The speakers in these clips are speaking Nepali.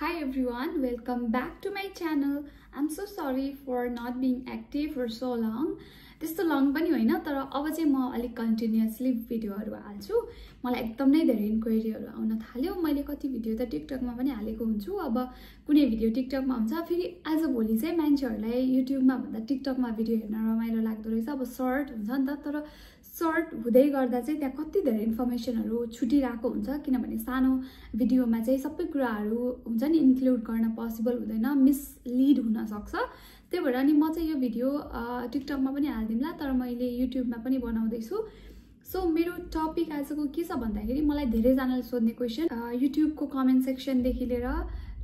Hi everyone, welcome back to my channel. I'm so sorry for not being active for so long. त्यस्तो लङ पनि होइन तर अब चाहिँ म अलिक कन्टिन्युअसली भिडियोहरु हाल्छु. मलाई एकदम नै धेरै इन्क्वायरीहरु आउन थाल्यो. मैले कति भिडियो त टिकटकमा पनि हालेको हुन्छु. अब कुनै भिडियो टिकटकमा हुन्छ फेरि आज भोलि चाहिँ मान्छेहरुलाई युट्युबमा भन्दा टिकटकमा भिडियो हेर्न रमाइलो लाग्दो रहेछ. अब सर्ट हुन्छ नि त तर सर्ट हुँदै गर्दा चाहिँ त्यहाँ कति धेरै इन्फर्मेसनहरु छुटिरहेको हुन्छ किनभने सानो भिडियोमा चाहिँ सबै कुराहरु हुन्छ नि इन्क्लुड गर्न पोसिबल हुँदैन, मिसलिड हुन सक्छ. त्यही भएर नि म चाहिँ यो भिडियो टिकटकमा पनि हाल्दिमला तर मैले युट्युबमा पनि बनाउँदै छु. सो मेरो टपिक आजको के छ भन्दाखेरि मलाई धेरै जनाले सोध्ने क्वेशन युट्युबको कमेन्ट सेक्सन देखि लिएर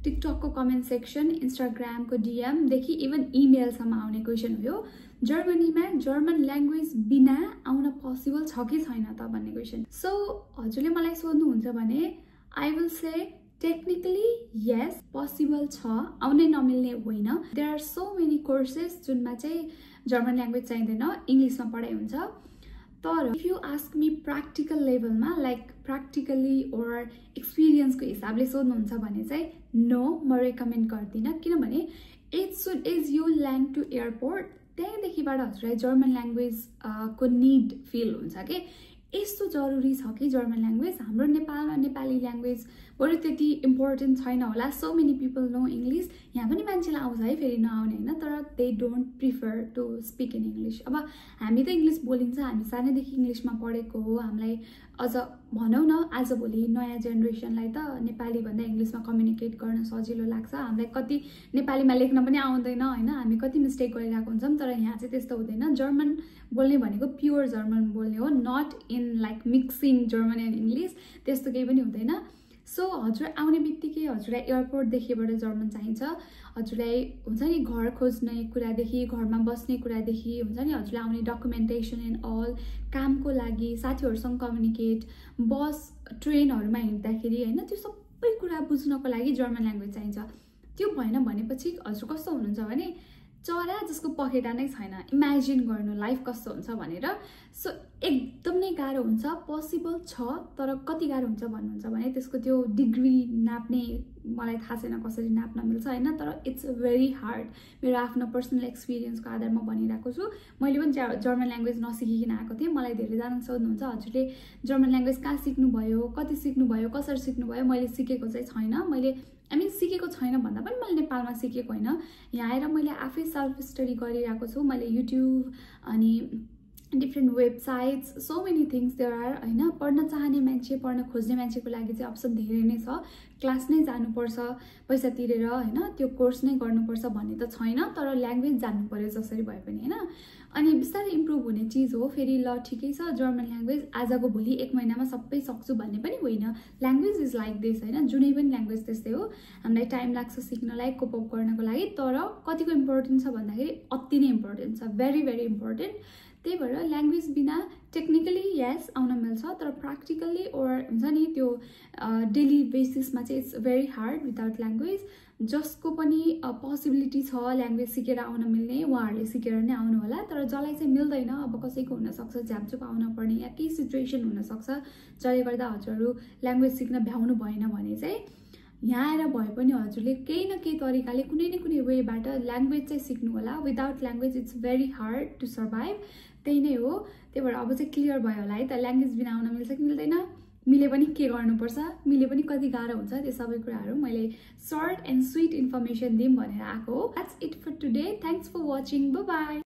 टिकटकको कमेन्ट सेक्सन, इन्स्टाग्रामको डीएम देखि इभन इमेल सम्म आउने क्वेशन हो. जर्मनीमा जर्मन ल्याङ्ग्वेज बिना आउन पोसिबल छ कि छैन त भन्ने क्वेशन. सो हजुरले मलाई सोध्नुहुन्छ भने I will say technically yes possible छ, आउनै नमिल्ने होइन. There are so many courses जुनमा चाहिँ जर्मन ल्याङ्ग्वेज चाहिँदैन, इङ्ग्लिसमा पढाइ हुन्छ. तर if you ask me practical लेभलमा लाइक प्र्याक्टिकली ओर एक्सपिरियन्सको हिसाबले सोध्नुहुन्छ भने चाहिँ नो, म रेकमेन्ड गर्दिनँ. किनभने as you land to airport त्यहाँदेखिबाट हजुरलाई जर्मन ल्याङ्ग्वेज को निड फिल हुन्छ कि यस्तो जरुरी छ कि जर्मन ल्याङ्ग्वेज. हाम्रो नेपालमा नेपाली ल्याङ्ग्वेज बरु त्यति इम्पोर्टेन्ट छैन होला. So many people know English. यहाँ पनि मान्छेलाई आउँछ है फेरि नआउने होइन, तर they don't prefer to speak in English. अब हामी त इङ्ग्लिस बोलिन्छ, हामी सानैदेखि इङ्ग्लिसमा पढेको हो. हामीलाई अझ भनौँ न आजभोलि नयाँ जेनेरेसनलाई त नेपाली भन्दा इङ्ग्लिसमा कम्युनिकेट गर्न सजिलो लाग्छ. हामीलाई कति नेपालीमा लेख्न पनि आउँदैन होइन, हामी कति मिस्टेक गरिरहेको हुन्छौँ. तर यहाँ चाहिँ त्यस्तो हुँदैन. जर्मन बोल्ने भनेको प्योर जर्मन बोल्ने हो, not in like mixing German and English. त्यस्तो केही पनि हुँदैन. सो हजुर आउने बित्तिकै हजुरलाई एयरपोर्टदेखिबाट जर्मन चाहिन्छ. हजुरलाई हुन्छ नि घर खोज्ने कुरादेखि घरमा बस्ने कुरादेखि हुन्छ नि हजुरलाई आउने डकुमेन्टेसन एन्ड अल, कामको लागि साथीहरूसँग कम्युनिकेट, बस ट्रेनहरूमा हिँड्दाखेरि होइन, त्यो सबै कुरा बुझ्नको लागि जर्मन ल्याङ्ग्वेज चाहिन्छ. त्यो भएन भनेपछि हजुर कस्तो हुनुहुन्छ भने चरा जसको पखेटा नै छैन. इमेजिन गर्नु लाइफ कस्तो हुन्छ भनेर. सो एकदम नै गाह्रो हुन्छ. पोसिबल छ तर कति गाह्रो हुन्छ भन्नुहुन्छ भने त्यसको त्यो डिग्री नाप्ने मलाई थाहा छैन कसरी नाप्न मिल्छ होइन, तर इट्स भेरी हार्ड. मेरो आफ्नो पर्सनल एक्सपिरियन्सको आधारमा भनिरहेको छु. मैले पनि जर्मन ल्याङ्ग्वेज नसिकिकन आएको थिएँ. मलाई धेरैजना सोध्नुहुन्छ हजुरले जर्मन ल्याङ्ग्वेज कहाँ सिक्नुभयो, कति सिक्नुभयो, कसरी सिक्नुभयो. मैले सिकेको चाहिँ छैन. मैले सिकेको छैन भन्दा पनि मैले नेपालमा सिकेको होइन. यहाँ आएर मैले आफै सेल्फ स्टडी गरिरहेको छु. मैले युट्युब अनि different websites, so many things there are होइन. पढ्न चाहने मान्छे, पढ्न खोज्ने मान्छेको लागि चाहिँ अप्सन धेरै नै छ. क्लास नै जानुपर्छ पैसा तिरेर होइन, त्यो कोर्स नै गर्नुपर्छ भन्ने त छैन. तर ल्याङ्ग्वेज जान्नु पर्यो जसरी भए पनि होइन. अनि बिस्तारै इम्प्रुभ हुने चिज हो. फेरि ल ठिकै छ जर्मन ल्याङ्ग्वेज आजको भोलि 1 महिनामा सबै सक्छु भन्ने पनि होइन. ल्याङ्ग्वेज इज लाइक दिस होइन, जुनै पनि ल्याङ्ग्वेज त्यस्तै हो. हामीलाई टाइम लाग्छ सिक्नलाई, कोप अप गर्नको लागि. तर कतिको इम्पोर्टेन्ट छ भन्दाखेरि अति नै इम्पोर्टेन्ट छ, भेरी भेरी इम्पोर्टेन्ट. त्यही भएर ल्याङ्ग्वेज बिना टेक्निकली यस आउन मिल्छ तर प्र्याक्टिकल्ली ओर हुन्छ नि त्यो डेली बेसिसमा चाहिँ it's very hard without language. जसको पनि पोसिबिलिटी छ ल्याङ्ग्वेज सिकेर आउन मिल्ने उहाँहरूले सिकेर नै आउनु होला. तर जसलाई चाहिँ मिल्दैन, अब कसैको हुनसक्छ झ्यापचुप आउन पर्ने या केही सिचुएसन हुनसक्छ जसले गर्दा हजुरहरू ल्याङ्ग्वेज सिक्न भ्याउनु भएन भने चाहिँ यहाँ आएर भए पनि हजुरले केही न केही तरिकाले कुनै न कुनै वेबाट ल्याङ्ग्वेज चाहिँ सिक्नु होला. Without language it's very hard to survive. त्यही नै हो. त्यही भएर अब चाहिँ क्लियर भयो होला है त ल्याङ्ग्वेज बिना आउन मिल्छ कि मिल्दैन, मिले पनि के गर्नुपर्छ, मिले पनि कति गाह्रो हुन्छ, त्यो सबै कुराहरू मैले सर्ट एन्ड स्विट इन्फर्मेसन दिउँ भनेर आएको हो. That's it for today. Thanks for watching. Bye by.